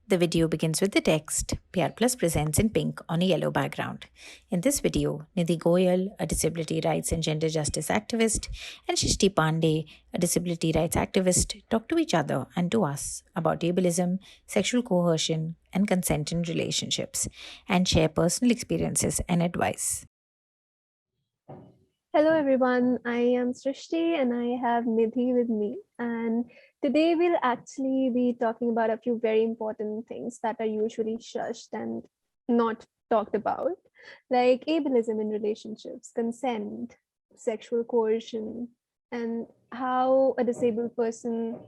The video begins with the text, Pyaar Plus presents in pink on a yellow background. In this video, Nidhi Goyal, a disability rights and gender justice activist, and Srishti Pandey, a disability rights activist, talk to each other and to us about ableism, sexual coercion, and consent in relationships, and share personal experiences and advice. Hello everyone, I am Srishti and I have Nidhi with me. And today we'll actually be talking about a few very important things that are usually shushed and not talked about, like ableism in relationships, consent, sexual coercion, and how a disabled person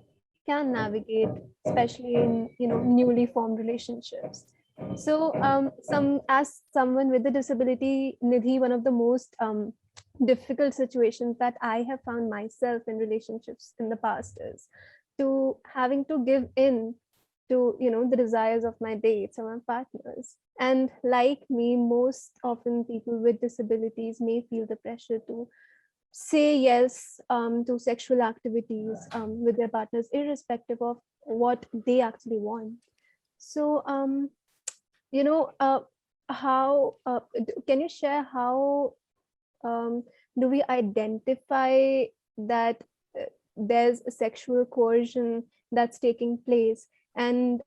can navigate, especially in newly formed relationships. So, some as someone with a disability, Nidhi, one of the most difficult situations that I have found myself in relationships in the past is to having to give in to the desires of my dates or my partners. And like me, most often people with disabilities may feel the pressure to say yes to sexual activities with their partners, irrespective of what they actually want. So, you know, how can you share how um, do we identify that there's a sexual coercion that's taking place, and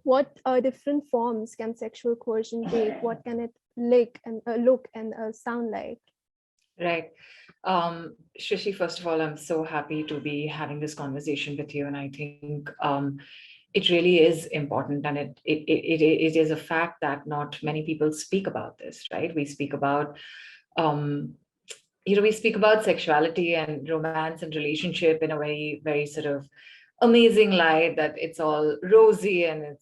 what different forms can sexual coercion take? What can it look and sound like? Right. Shishi, first of all, I'm so happy to be having this conversation with you. And I think it really is important. And it is a fact that not many people speak about this, right? We speak about, we speak about sexuality and romance and relationship in a very, very sort of amazing light, that it's all rosy and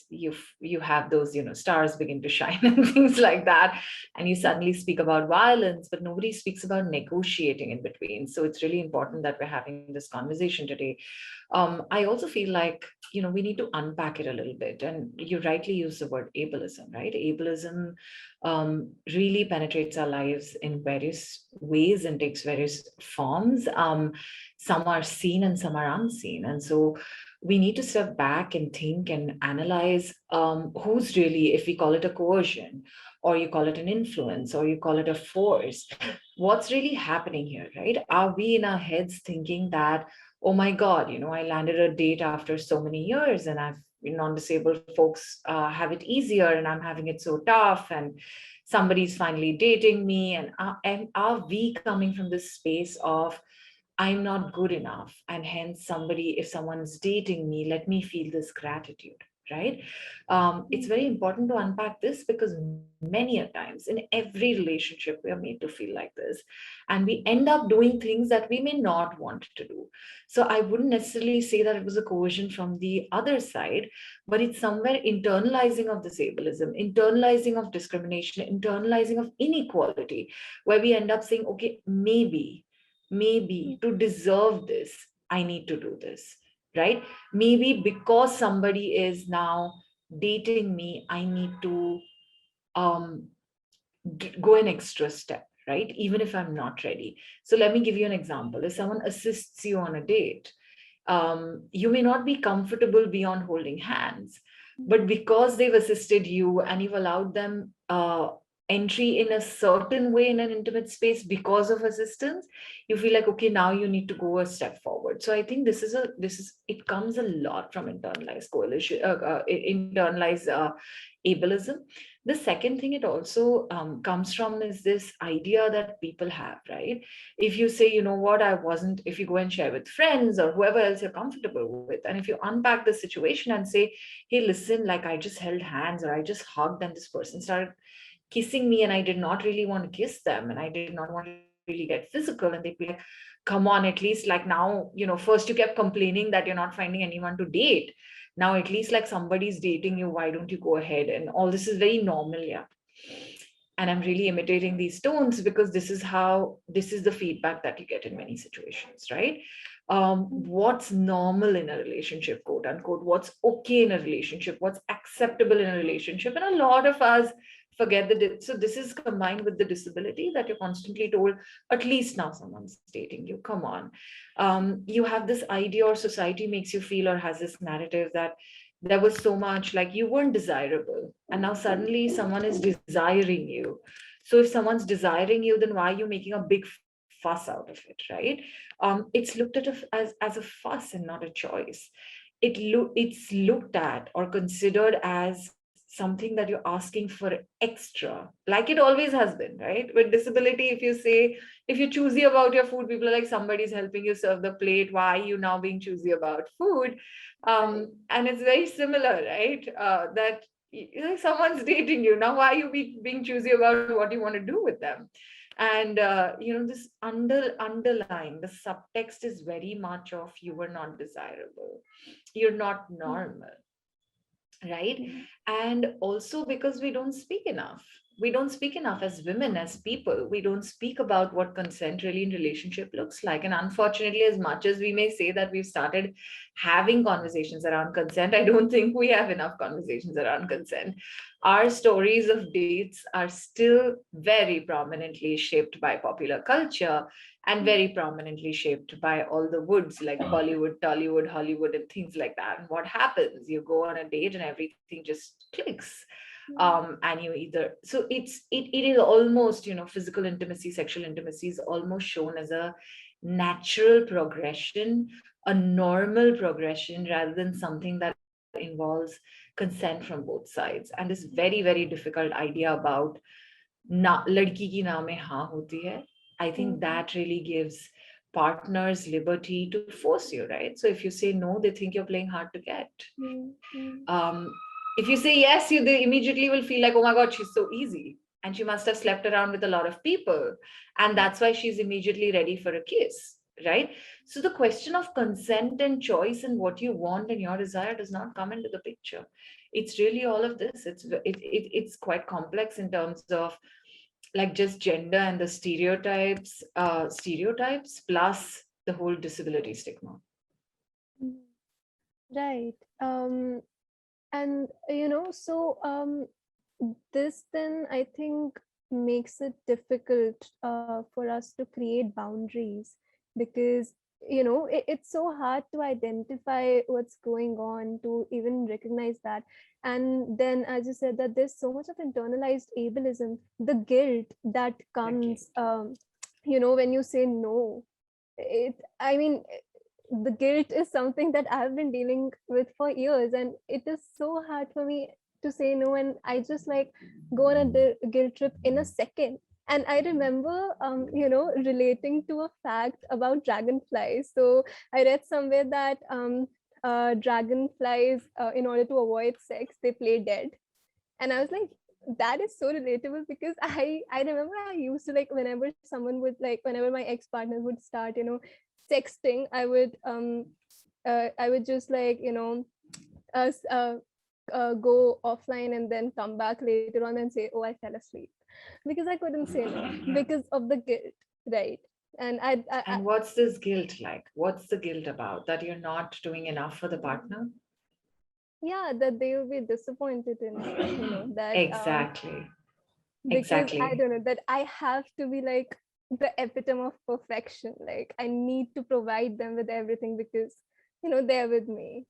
you have those stars begin to shine and things like that, and you suddenly speak about violence, but nobody speaks about negotiating in between. So it's really important that we're having this conversation today. I also feel like we need to unpack it a little bit, and you rightly use the word ableism, right? Ableism really penetrates our lives in various ways and takes various forms. Some are seen and some are unseen. And so we need to step back and think and analyze who's really, if we call it a coercion, or you call it an influence, or you call it a force, what's really happening here, right? Are we in our heads thinking that, oh my God, I landed a date after so many years and I've non-disabled folks have it easier and I'm having it so tough, and somebody's finally dating me, and are we coming from this space of I'm not good enough, and hence if someone's dating me, let me feel this gratitude, right? It's very important to unpack this, because many a times in every relationship we are made to feel like this, and we end up doing things that we may not want to do. So I wouldn't necessarily say that it was a coercion from the other side, but it's somewhere internalizing of disableism, internalizing of discrimination, internalizing of inequality, where we end up saying, okay, maybe to deserve this, I need to do this, right? Maybe because somebody is now dating me, I need to um, go an extra step, right? Even if I'm not ready. So let me give you an example. If someone assists you on a date, you may not be comfortable beyond holding hands, but because they've assisted you and you've allowed them entry in a certain way in an intimate space because of assistance, you feel like, okay, now you need to go a step forward. So I think it comes a lot from internalized coalition, internalized ableism. The second thing it also comes from is this idea that people have, right? If you say, you know what, if you go and share with friends or whoever else you're comfortable with, and if you unpack the situation and say, hey, listen, like I just held hands or I just hugged and this person started kissing me and I did not really want to kiss them and I did not want to really get physical, and they'd be like, come on, at least like now, first you kept complaining that you're not finding anyone to date. Now at least like somebody's dating you, why don't you go ahead? And all this is very normal, yeah. And I'm really imitating these tones because this is the feedback that you get in many situations, right? What's normal in a relationship, quote unquote, what's okay in a relationship, what's acceptable in a relationship, and a lot of us forget so this is combined with the disability that you're constantly told, at least now someone's dating you, come on. You have this idea, or society makes you feel or has this narrative that there was so much like you weren't desirable, and now suddenly someone is desiring you. So if someone's desiring you, then why are you making a big fuss out of it, right? It's looked at as a fuss and not a choice. It's looked at or considered as something that you're asking for extra, like it always has been, right? With disability, if you say, if you're choosy about your food, people are like, somebody's helping you serve the plate, why are you now being choosy about food? Right. And it's very similar, right? That someone's dating you now, why are you being choosy about what you want to do with them? And this underlying the subtext is very much of, you were not desirable, you're not normal, right? Mhm. And also because we don't speak enough as women, as people, we don't speak about what consent really in relationship looks like. And unfortunately, as much as we may say that we've started having conversations around consent, I don't think we have enough conversations around consent. Our stories of dates are still very prominently shaped by popular culture, and very prominently shaped by all the woods like Bollywood, Tollywood, Hollywood, and things like that. And what happens? You go on a date and everything just clicks. And you either, so it is almost, physical intimacy, sexual intimacy is almost shown as a natural progression, a normal progression, rather than something that involves consent from both sides. And this very very difficult idea about ना लड़की की ना में हाँ होती है, I think Mhm. that really gives partners liberty to force you, right? So if you say no, they think you're playing hard to get. Mhm. Mhm. um, if you say yes, they immediately will feel like, oh my god, she's so easy, and she must have slept around with a lot of people, and that's why she's immediately ready for a kiss, right? So the question of consent and choice and what you want and your desire does not come into the picture. It's really all of this. It's quite complex in terms of like just gender and the stereotypes plus the whole disability stigma. Mhm. Right. And this then I think makes it difficult for us to create boundaries, because it's so hard to identify what's going on, to even recognize that. And then, as you said, that there's so much of internalized ableism, the guilt that Exactly. comes when you say no. I mean, the guilt is something that I've been dealing with for years, and it is so hard for me to say no. And I just like go on a guilt trip in a second. And I remember, relating to a fact about dragonflies. So I read somewhere that dragonflies, in order to avoid sex, they play dead. And I was like, that is so relatable, because I remember I used to, like, whenever someone would, like, whenever my ex-partner would start sexting, I would just, like, us go offline and then come back later on and say, oh, I fell asleep, because I couldn't say no because of the guilt, right? And And what's this guilt like? What's the guilt about? That you're not doing enough for the partner? yeah, that they will be disappointed in me, that Exactly. because I Exactly. don't know, that I have to be like the epitome of perfection. Like, I need to provide them with everything because they're with me.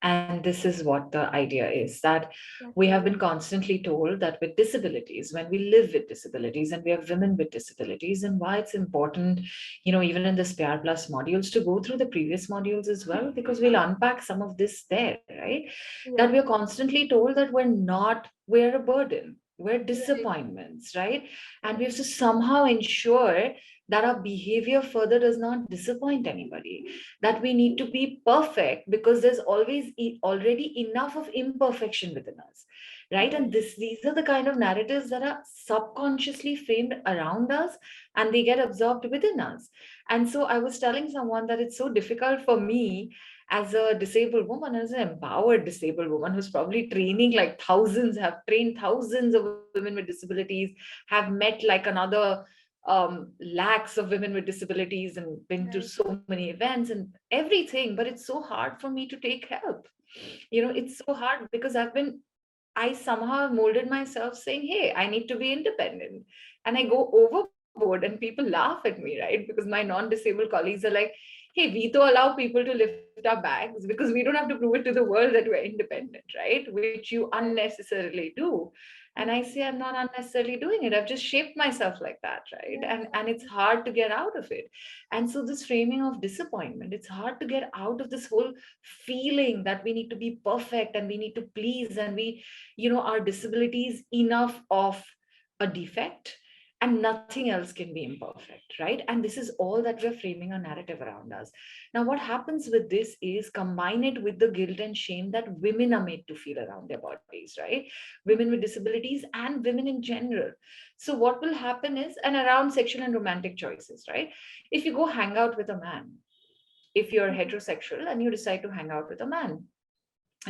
And this is what the idea is, that we have Exactly. been constantly told that with disabilities, when we live with disabilities and we are women with disabilities, and why it's important, even in this Pyaar Plus modules, to go through the previous modules as well, because we'll unpack some of this there, right? That Yeah. we are constantly told that we're a burden, we're Right. disappointments, right? And we Right. have to somehow ensure that our behavior further does not disappoint anybody, that we need to be perfect because there's always already enough of imperfection within us, right? And Right. these are the kind of narratives that are subconsciously framed around us, and they get absorbed within us. And so I was telling someone that it's so difficult for me as a disabled woman, as an empowered disabled woman who's probably training like thousands, have trained thousands of women with disabilities, have met like another lakhs of women with disabilities and been to Right. so many events and everything, but it's so hard for me to take help. It's so hard because I somehow molded myself saying, hey, I need to be independent. And I Yeah. go overboard and people laugh at me, right? Because my non-disabled colleagues are like, hey, we to allow people to lift our bags because we don't have to prove it to the world that we're independent, right? Which you unnecessarily do. And I say I'm not unnecessarily doing it. I've just shaped myself like that, right? And it's hard to get out of it. And so this framing of disappointment, it's hard to get out of this whole feeling that we need to be perfect and we need to please, and we, our disability is enough of a defect and nothing else can be imperfect, right? And this is all that we're framing a narrative around us. Now, what happens with this is combine it with the guilt and shame that women are made to feel around their bodies, right? Women with disabilities and women in general. So what will happen is, and around sexual and romantic choices, right? If you go hang out with a man, if you're heterosexual and you decide to hang out with a man,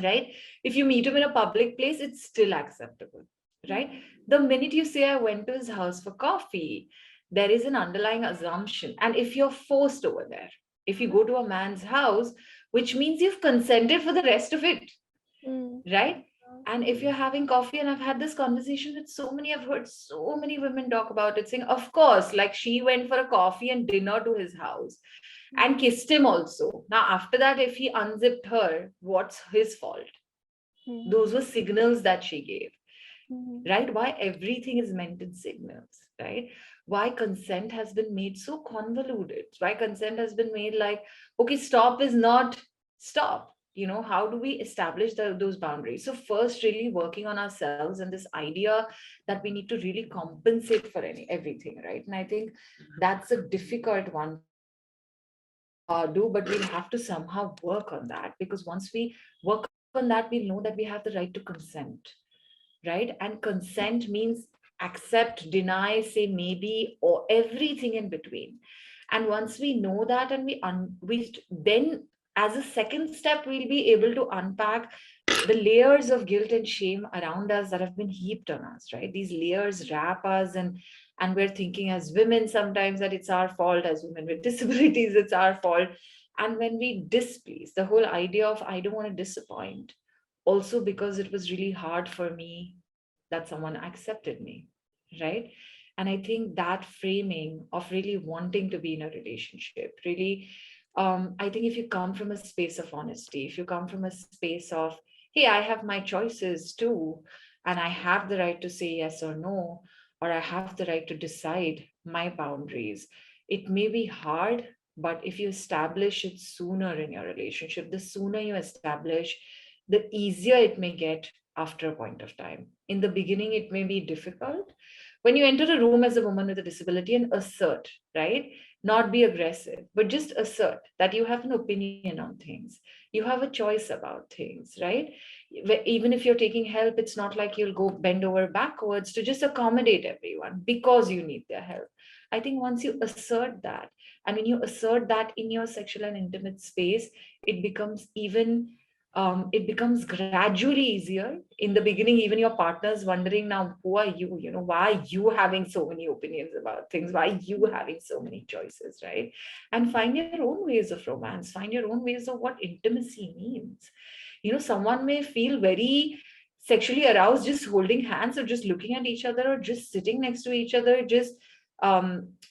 right? If you meet him in a public place, it's still acceptable, right? The minute you say, I went to his house for coffee, there is an underlying assumption. And if you're forced over there, if you go to a man's house, which means you've consented for the rest of it, right? And if you're having coffee, and I've had this conversation with so many, I've heard so many women talk about it, saying, of course, like she went for a coffee and dinner to his house and kissed him also. Now, after that, if he unzipped her, what's his fault? Those were signals that she gave, right? Why everything is meant in signals, right? Why consent has been made so convoluted? Why consent has been made like, okay, stop is not stop. How do we establish those boundaries? So first, really working on ourselves and this idea that we need to really compensate for everything, right? And I think that's a difficult one do, but we'll have to somehow work on that, because once we work on that, we'll know that we have the right to consent, right? And consent means accept, deny, say maybe, or everything in between. And once we know that, and we then, as a second step, we'll be able to unpack the layers of guilt and shame around us that have been heaped on us, right? These layers wrap us, and we're thinking as women sometimes that it's our fault, as women with disabilities it's our fault. And when we displease, the whole idea of I don't want to disappoint, also because it was really hard for me that someone accepted me, right? And I think that framing of really wanting to be in a relationship, really, I think if you come from a space of honesty, if you come from a space of, hey, I have my choices too, and I have the right to say yes or no, or I have the right to decide my boundaries. It may be hard, but if you establish it sooner in your relationship, the sooner you establish, the easier it may get after a point of time. In the beginning, it may be difficult. When you enter a room as a woman with a disability and assert, right? Not be aggressive, but just assert that you have an opinion on things. You have a choice about things, right? Even if you're taking help, it's not like you'll go bend over backwards to just accommodate everyone because you need their help. I think once you assert that, and when you assert that in your sexual and intimate space, it becomes it becomes gradually easier. In the beginning, even your partner's wondering, now who are you, why are you having so many opinions about things, why are you having so many choices, right? And find your own ways of romance, find your own ways of what intimacy means. Someone may feel very sexually aroused just holding hands, or just looking at each other, or just sitting next to each other, just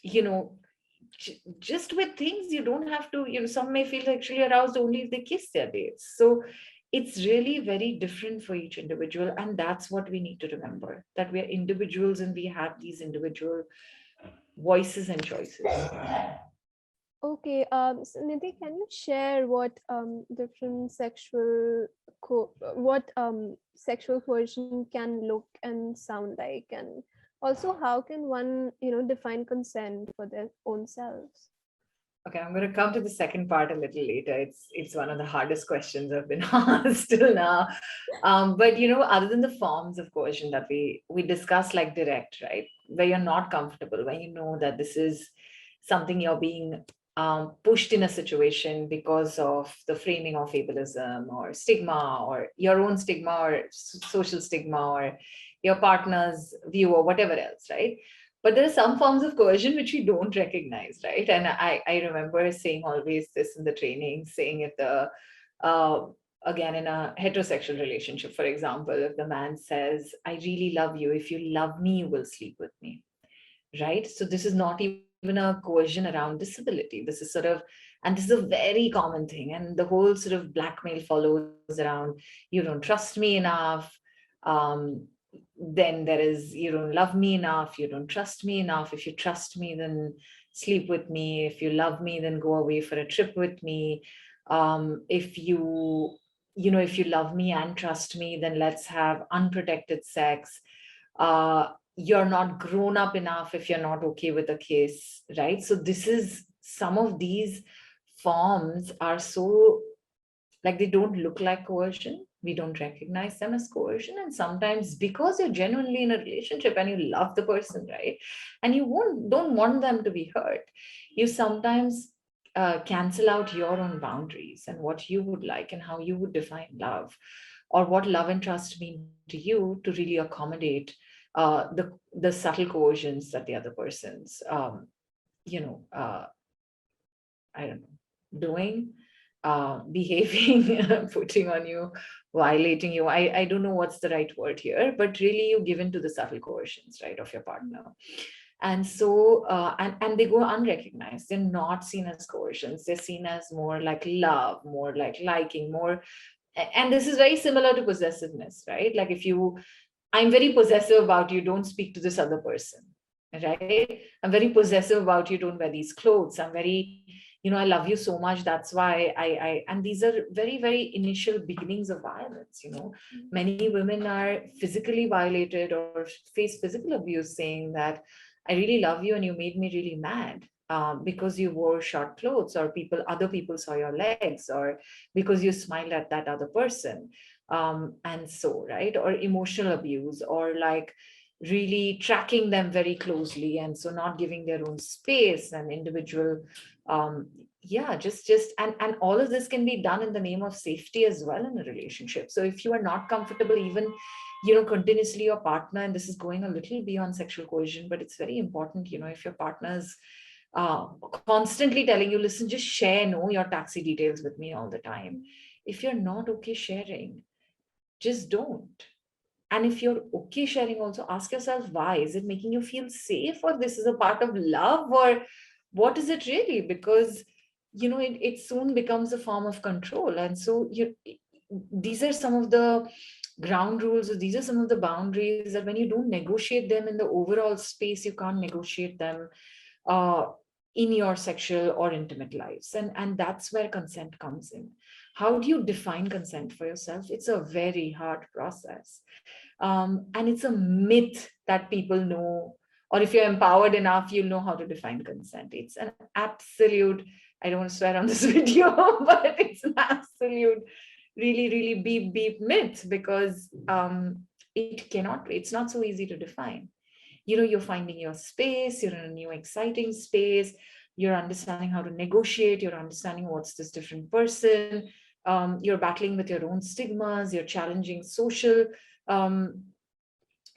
you know just with things. You don't have to, some may feel sexually aroused only if they kiss their dates. So it's really very different for each individual, and that's what we need to remember, that we are individuals and we have these individual voices and choices. Okay, so Nidhi, can you share what different sexual coercion can look and sound like, and also how can one, define consent for their own selves? Okay, I'm going to come to the second part a little later. It's one of the hardest questions I've been asked till now. But other than the forms of coercion that we discuss, like direct, right, where you're not comfortable, when you know that this is something you're being pushed in a situation because of the framing of ableism or stigma, or your own stigma, or social stigma, or your partner's view, or whatever else, right? But there are some forms of coercion which we don't recognize, right? And I remember saying always this in the training, saying if uh, again, in a heterosexual relationship, for example, if the man says, I really love you, if you love me, you will sleep with me, right? So this is not even a coercion around disability. This is sort of And this is a very common thing. And the whole sort of blackmail follows around, you don't trust me enough. Um, then there is, you don't love me enough, you don't trust me enough. If you trust me, then sleep with me. If you love me, then go away for a trip with me. If if you love me and trust me, then let's have unprotected sex. You're not grown up enough if you're not okay with a kiss, right? So this is, some of these forms are so, like, they don't look like coercion. We don't recognize them as coercion. And sometimes, because you're genuinely in a relationship and you love the person, right, and you don't want them to be hurt, you sometimes cancel out your own boundaries and what you would like and how you would define love, or what love and trust mean to you, to really accommodate the subtle coercions that the other person's you know uh, I don't know, doing, behaving, putting on you, violating you. I don't know what's the right word here, but really you give in to the subtle coercions, right, of your partner. And so, and they go unrecognized. They're not seen as coercions. They're seen as more like love, more like liking, more. And this is very similar to possessiveness, right? Like, if you, I'm very possessive about you, don't speak to this other person, right? I'm very possessive about you, don't wear these clothes. I'm very, I love you so much. That's why and these are very, very initial beginnings of violence. Many women are physically violated or face physical abuse, saying that I really love you and you made me really mad. Because you wore short clothes, or other people saw your legs, or because you smiled at that other person. And so, right, or emotional abuse, or like really tracking them very closely, and so not giving their own space and individual, yeah, just and all of this can be done in the name of safety as well in a relationship. So if you are not comfortable, even continuously, your partner, and this is going a little beyond sexual coercion, but it's very important, if your partner's constantly telling you, listen, just share your taxi details with me all the time. If you're not okay sharing, just don't. And if you're okay sharing, also ask yourself, why? Is it making you feel safe, or this is a part of love, or what is it really? Because it soon becomes a form of control. And so these are some of the ground rules, or these are some of the boundaries that, when you don't negotiate them in the overall space, you can't negotiate them uh, in your sexual or intimate lives. And that's where consent comes in. How do you define consent for yourself? It's a very hard process. And it's a myth that people know, or if you're empowered enough, you'll know how to define consent. It's an absolute, I don't want to swear on this video, but it's an absolute, really, really beep, beep myth, because it's not so easy to define. You're finding your space, you're in a new exciting space, you're understanding how to negotiate, you're understanding what's this different person, you're battling with your own stigmas, you're challenging social um,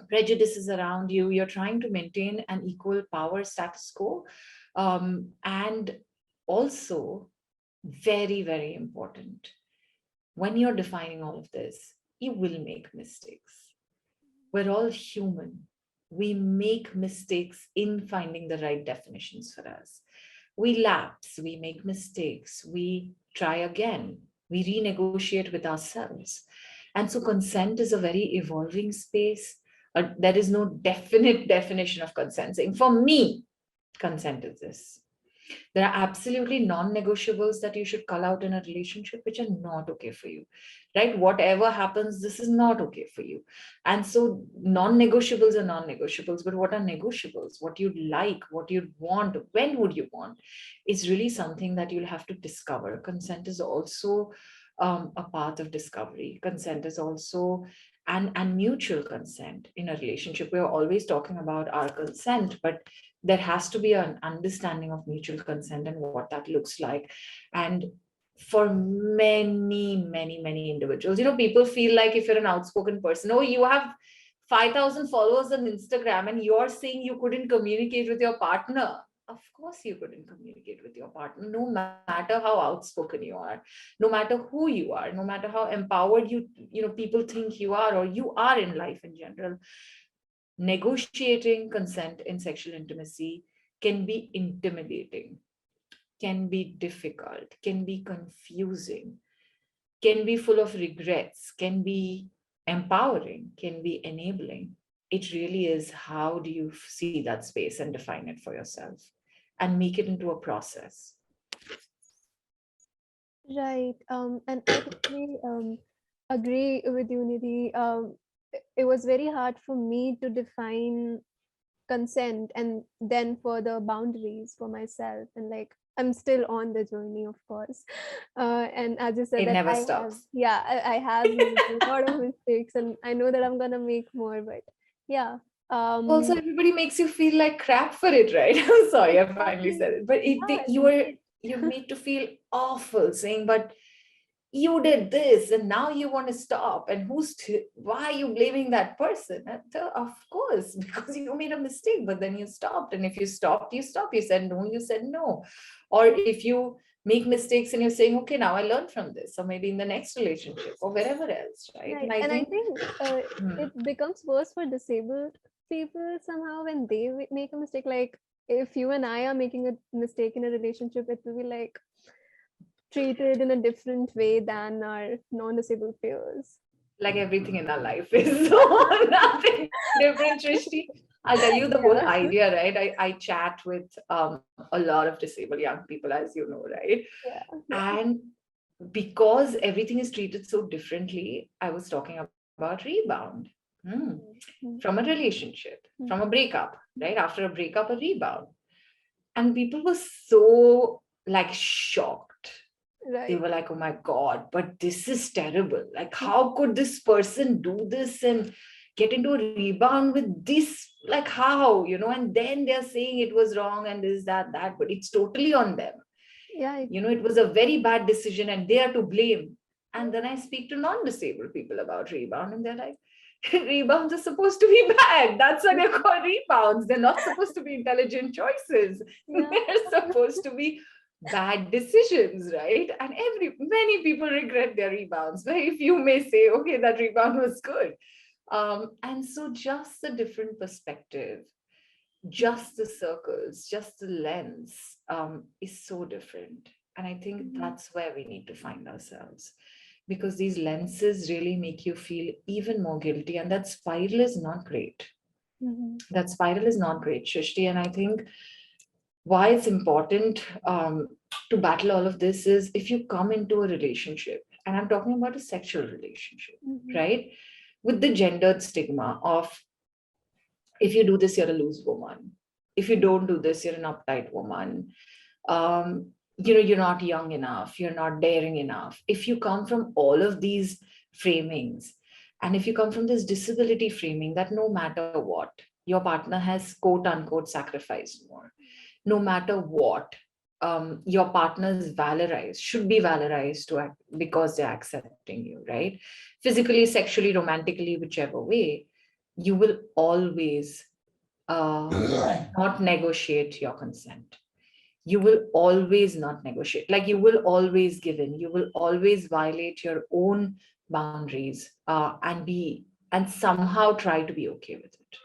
prejudices around you, you're trying to maintain an equal power status quo. And also, very, very important, when you're defining all of this, you will make mistakes. We're all human. We make mistakes in finding the right definitions for us. We lapse, we make mistakes, we try again, we renegotiate with ourselves. And so consent is a very evolving space. There is no definite definition of consent. Saying, for me, consent is this. There are absolutely non-negotiables that you should call out in a relationship, which are not okay for you, right? Whatever happens, this is not okay for you. And so non-negotiables are non-negotiables, but what are negotiables? What you'd like, what you'd want, when would you want, is really something that you'll have to discover. Consent is also a path of discovery. Consent is also and mutual consent in a relationship. We're always talking about our consent, but there has to be an understanding of mutual consent and what that looks like. And for many, many, many individuals, people feel like, if you're an outspoken person, oh, you have 5,000 followers on Instagram and you're saying you couldn't communicate with your partner. Of course you couldn't communicate with your partner, no matter how outspoken you are, no matter who you are, no matter how empowered people think you are, or you are in life in general. Negotiating consent in sexual intimacy can be intimidating. can be difficult, can be confusing, can be full of regrets, can be empowering, can be enabling. It really is, how do you see that space and define it for yourself and make it into a process? Right. And I totally agree with you, Nidhi. It was very hard for me to define consent and then further boundaries for myself. And like, I'm still on the journey, of course. And as you said, It that never I have, stops. yeah, I have made a lot of mistakes, and I know that I'm gonna make more. But yeah, Also, everybody makes you feel like crap for it, right? I'm sorry, I finally exactly. said it. But Yeah, you're made to feel awful saying, but you did this and now you want to stop. And why are you blaming that person? And of course, because you made a mistake, but then you stopped. And if you stopped, you stopped. You said no, you said no. Or if you make mistakes and you're saying, okay, now I learned from this, or maybe in the next relationship or wherever else, right? right. And I And I think, think hmm, it becomes worse for disabled people somehow when they make a mistake. Like, if you and I are making a mistake in a relationship, it will be like treated in a different way than our non-disabled peers. like everything in our life is so nothing different, Srishti. I'll tell you the whole Yeah. idea, right? I chat with a lot of disabled young people, as you know, right? Yeah. Yeah. And because everything is treated so differently, I was talking about rebound. Hmm. Mm, From a relationship, from mm, a breakup, right? After a breakup, a rebound. And people were so like shocked. They right. were like, oh my God, but this is terrible. Like, how could this person do this and get into a rebound with this? Like, how, and then they're saying it was wrong and this, that, but it's totally on them. Yeah. It was a very bad decision and they are to blame. And then I speak to non-disabled people about rebound and they're like, rebounds are supposed to be bad. That's why they're called rebounds. They're not supposed to be intelligent choices. Yeah. They're supposed to be bad decisions, right? And many people regret their rebounds. Very few may say, okay, that rebound was good. And so just a different perspective, just the circles, just the lens is so different. And I think Mhm, that's where we need to find ourselves, because these lenses really make you feel even more guilty. And that spiral is not great. mhm, That spiral is not great, Shrishti. And I think why it's important to battle all of this is, if you come into a relationship, and I'm talking about a sexual relationship, mhm, right? With the gendered stigma of, if you do this, you're a loose woman. If you don't do this, you're an uptight woman. You're not young enough. You're not daring enough. If you come from all of these framings, and if you come from this disability framing that no matter what, your partner has quote unquote sacrificed more, no matter what, your partner's valorized, should be valorized to act because they're accepting you, right? Physically, sexually, romantically, whichever way, you will always not negotiate your consent. You will always not negotiate. Like, you will always give in. You will always violate your own boundaries, and somehow try to be okay with it.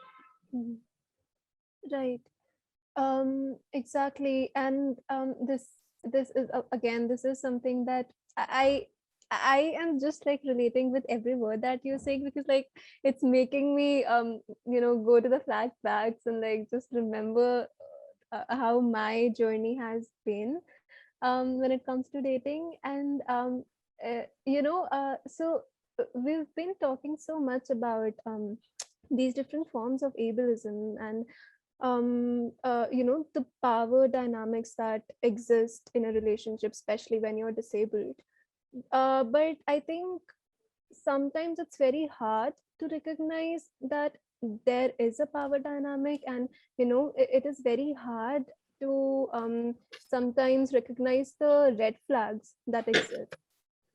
mhm. Right. Exactly. And this is again, this is something that I am just like relating with every word that you're saying, because like it's making me go to the flashbacks and like just remember how my journey has been when it comes to dating. And so we've been talking so much about these different forms of ableism and the power dynamics that exist in a relationship, especially when you're disabled. But I think sometimes it's very hard to recognize that there is a power dynamic, and it is very hard to sometimes recognize the red flags that exist.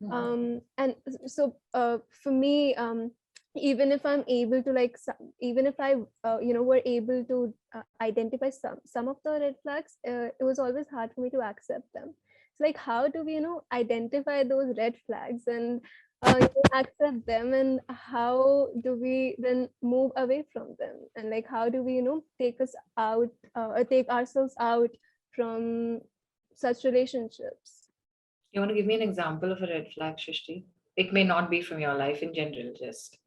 And so for me, even if I'm able to like even if I were able to identify some of the red flags, it was always hard for me to accept them. It's like, how do we identify those red flags and accept them, and how do we then move away from them, and like how do we take us out or take ourselves out from such relationships. You want to give me an example of a red flag, Shrishti? It may not be from your life in general, just.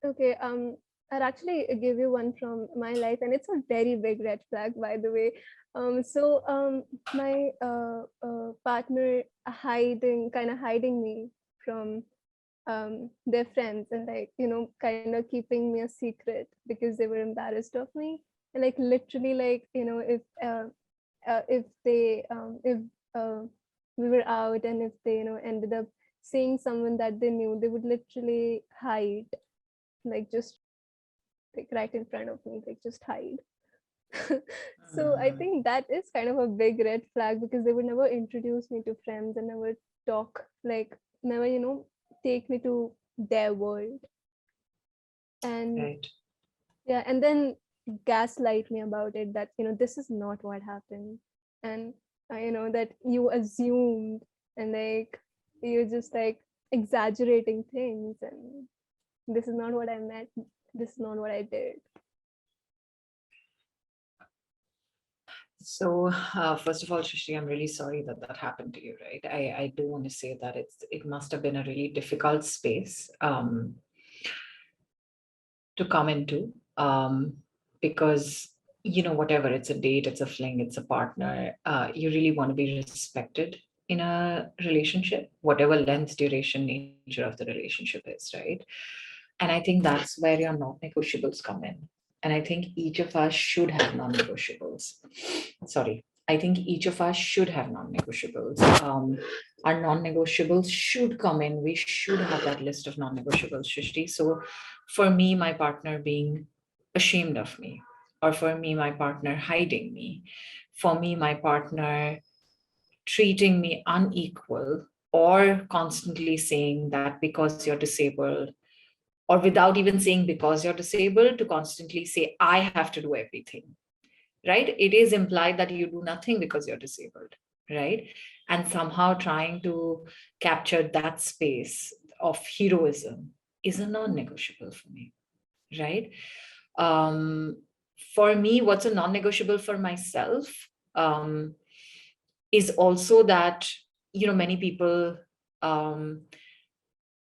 Okay, I'll actually give you one from my life, and it's a very big red flag, by the way. My partner kind of hiding me from their friends, and like, kind of keeping me a secret because they were embarrassed of me. And like literally, like, if they if uh, we were out, and if they ended up seeing someone that they knew, they would literally hide, like just like right in front of me, like just hide. So I think that is kind of a big red flag, because they would never introduce me to friends and never talk, like never take me to their world. And Right. yeah, and then gaslight me about it, that this is not what happened, and that you assumed, and like you're just like exaggerating things, and this is not what I meant, this is not what I did. So, first of all, Shrishti, I'm really sorry that that happened to you, right? I do want to say that it must have been a really difficult space to come into, because, whatever, it's a date, it's a fling, it's a partner, you really want to be respected in a relationship, whatever length, duration, nature of the relationship is, right? And I think that's where your non-negotiables come in. And I think each of us should have non-negotiables. Sorry. I think each of us should have non-negotiables. Our non-negotiables should come in. We should have that list of non-negotiables, Shrishti. So for me, my partner being ashamed of me, or for me, my partner hiding me, for me, my partner treating me unequal, or constantly saying that because you're disabled, or without even saying because you're disabled, to constantly say, I have to do everything, right? It is implied that you do nothing because you're disabled, right? And somehow trying to capture that space of heroism is a non-negotiable for me, right? Um, for me, what's a non-negotiable for myself is also that, many people um,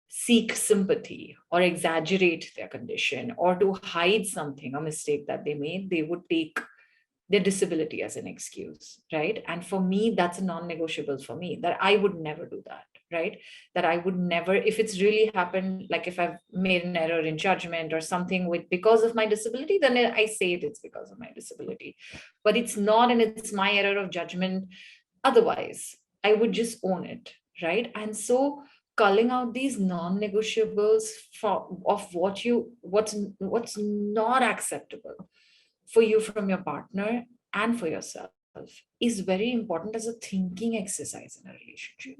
seek sympathy or exaggerate their condition, or to hide something, a mistake that they made, they would take their disability as an excuse, right? And for me, that's a non-negotiable for me, that I would never do that, right? That I would never, if it's really happened, like if I've made an error in judgment or something with because of my disability, then I say it's because of my disability. But it's not, and it's my error of judgment. Otherwise, I would just own it, right? And so culling out these non-negotiables of what's not acceptable for you from your partner and for yourself is very important as a thinking exercise in a relationship.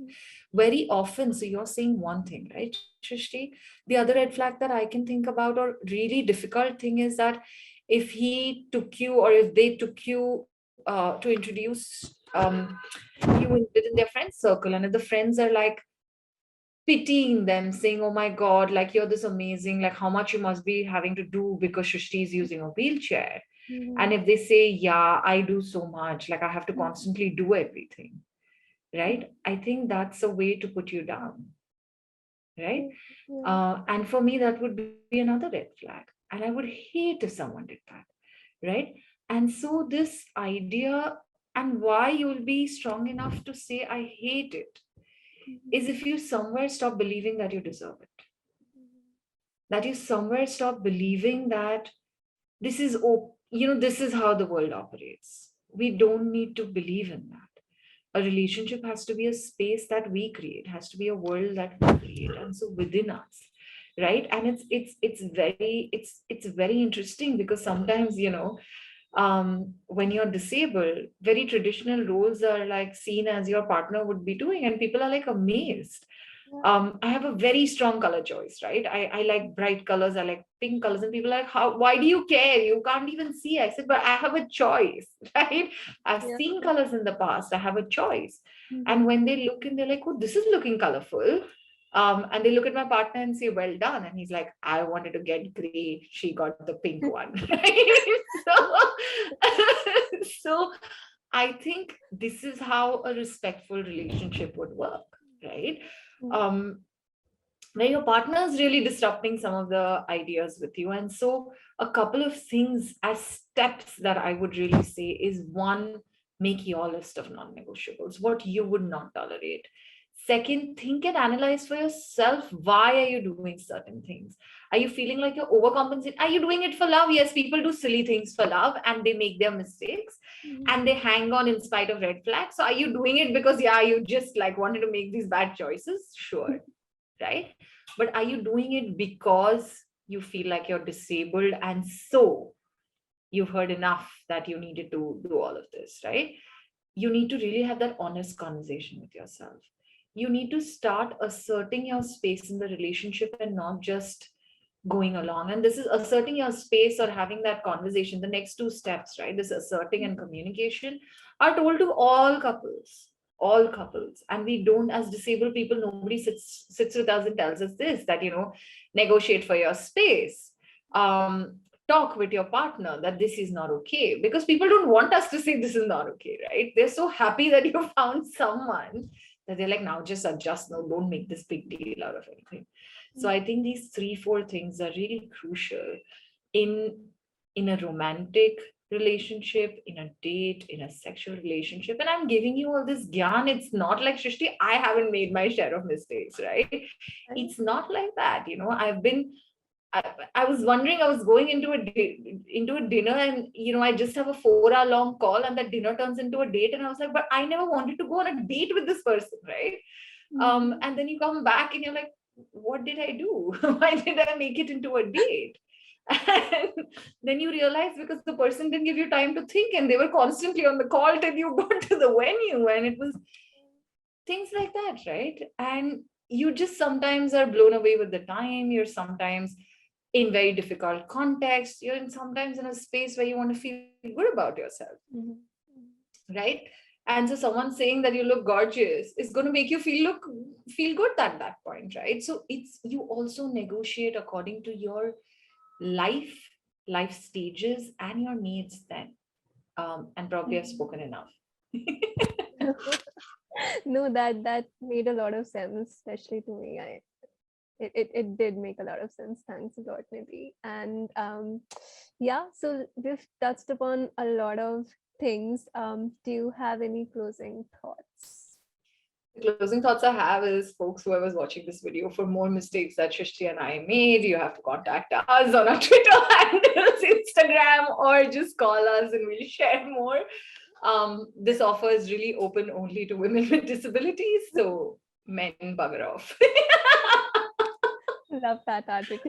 Very often, so you're saying one thing, right, Shrishti? The other red flag that I can think about, or really difficult thing, is that if he took you, or if they took you to introduce you within their friend circle, and if the friends are like pitying them, saying, oh my God, like you're this amazing, like how much you must be having to do because Shrishti is using a wheelchair. And if they say, yeah, I do so much, like I have to constantly do everything, right? I think that's a way to put you down, right? And for me, that would be another red flag. And I would hate if someone did that, right? And so this idea, and why you'll be strong enough to say, I hate it, is if you somewhere stop believing that you deserve it, that you somewhere stop believing that this is, this is how the world operates. We don't need to believe in that. A relationship has to be a space that we create, has to be a world that we create, and so within us, right? And it's very interesting, because sometimes, when you're disabled, very traditional roles are like seen as your partner would be doing, and people are like amazed. I have a very strong color choice, right? I like bright colors, I like pink colors, and people are like, how, why do you care? You can't even see. I said, but I have a choice, right? I've seen colors in the past, I have a choice. And when they look and they're like, oh, this is looking colorful. And they look at my partner and say, well done. And he's like, I wanted to get gray, she got the pink one. Right? So, so I think this is how a respectful relationship would work, right? Um, where your partner is really disrupting some of the ideas with you. And so, a couple of things as steps that I would really say is one, make your list of non negotiables, what you would not tolerate. Second, think and analyze for yourself, why are you doing certain things? Are you feeling like you're overcompensating? Are you doing it for love? Yes, people do silly things for love and they make their mistakes and they hang on in spite of red flags. So, are you doing it because, yeah, you just like wanted to make these bad choices? Sure, right? But are you doing it because you feel like you're disabled and so you've heard enough that you needed to do all of this, right? You need to really have that honest conversation with yourself. You need to start asserting your space in the relationship and not just going along. And this is asserting your space or having that conversation. The next two steps, right? This asserting and communication are told to all couples. And we don't, as disabled people, nobody sits with us and tells us this, that, negotiate for your space. Talk with your partner that this is not okay, because people don't want us to say this is not okay, right? They're so happy that you found someone that they're like, now just adjust, no, don't make this big deal out of anything. So I think these 3-4 things are really crucial in a romantic relationship, in a date, in a sexual relationship. And I'm giving you all this gyan. It's not like, Shrishti, I haven't made my share of mistakes, right? It's not like that. I was wondering, I was going into a dinner and, I just have a 4-hour long call and that dinner turns into a date. And I was like, but I never wanted to go on a date with this person, right? And then you come back and you're like, what did I do? Why did I make it into a date? And then you realize because the person didn't give you time to think and they were constantly on the call till you got to the venue, and it was things like that, right? And you just sometimes are blown away with the time. You're sometimes in very difficult context. You're sometimes in a space where you want to feel good about yourself, right? And so someone saying that you look gorgeous is going to make you feel good at that point, right? So it's, you also negotiate according to your life stages and your needs then. And probably I've spoken enough. No, that made a lot of sense, especially to me. It did make a lot of sense. Thanks a lot, Nidhi. And yeah, so we've touched upon a lot of things. Do you have any closing thoughts? The closing thoughts I have is, folks, whoever's watching this video, for more mistakes that Shrishti and I made, you have to contact us on our Twitter handles, Instagram, or just call us and we'll share more. This offer is really open only to women with disabilities, so men, bugger off. Love that attitude.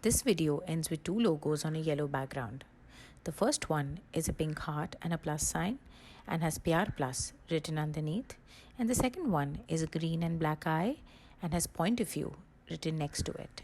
This video ends with 2 logos on a yellow background. The first one is a pink heart and a plus sign and has Pyaar Plus written underneath. And the second one is a green and black eye and has point of view written next to it.